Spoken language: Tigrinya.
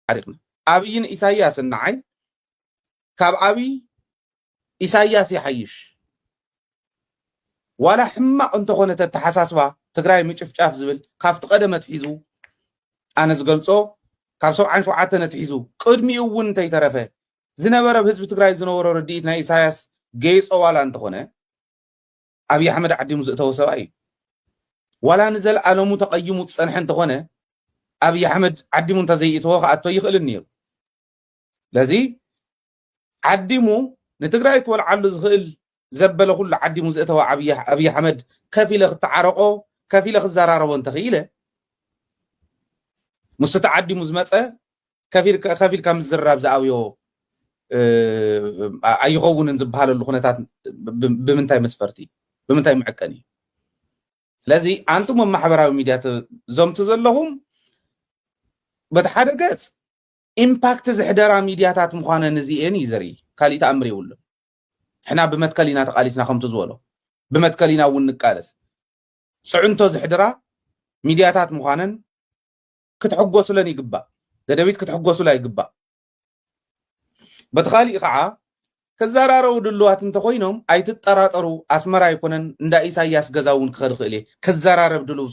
ታሪክና ኣብይን ኢሳያስ ንዓይ ካብ ኣብይ ኢሳያስ ይሓይሽ ዋላ ሕማቕ እንተኾነ ተተሓሳስባ ትግራይ ምጭፍጫፍ ዝብል ካብቲ ቀደመት ሒዙ ኣነ ዝገልጾ ካብ 77 ነትሒዙ ቅድሚኡ እውን እንተይተረፈ ዝነበረ ህዝቢ ትግራይ ዝነበሮ ርድኢት ናይ ኢሳያስ ገይጾ ዋላ እንተኾነ ኣብይ ኣሕመድ ዓዲሙ ዝእተወ ሰብኣይ እዩ ዋላ ንዘለኣለሙ ተቐይሙ ዝፀንሐ እንተኾነ ኣብይ ኣሕመድ ዓዲሙ እንተዘይእትዎ ከኣቶ ይኽእል ነይሩ ለዚ ዓዲሙ ንትግራይ ክበልዓሉ ዝኽእል ዘበለ ኩሉ ዓዲሙ ዝእተወ ኣብይ ኣሕመድ ከፍ ኢለ ክትዓረቆ ከፍ ኢለ ክዘራረቦ እንተኽኢለ ምስ ተዓዲሙ ዝመፀ ከፍ ኢልካ ምዝርራብ ዝኣብዮ ኣይኸውንን ዝበሃለሉ ኩነታት ብምንታይ መስፈርቲ ብምንታይ መዐቀኒ ስለዚ ኣንቱም ማሕበራዊ ሚድያ ዞምቲ ዘለኹም በቲ ሓደ ገጽ ኢምፓክት ዝሕደራ ሚድያታት ምዃነን እዚአን እዩ ዘርኢ ካሊእ ተኣምር የብሉ ሕና ብመትከል ኢና ተቃሊስና ከምቲ ዝበሎ ብመትከል ኢና እውን ንቃለስ ፅዕንቶ ዝሕደራ ሚድያታት ምዃነን ክትሕጎሱለን ይግባእ ደደቢት ክትሕጎሱላ ይግባእ በቲ ካሊእ ከዓ ከዘራረቡ ድልዋት እንተኮይኖም ኣይትጠራጠሩ ኣስመራ ኣይኮነን እንዳ ኢሳያስ ገዛ እውን ክኸድ ክእል እየ ከዘራረብ ድልው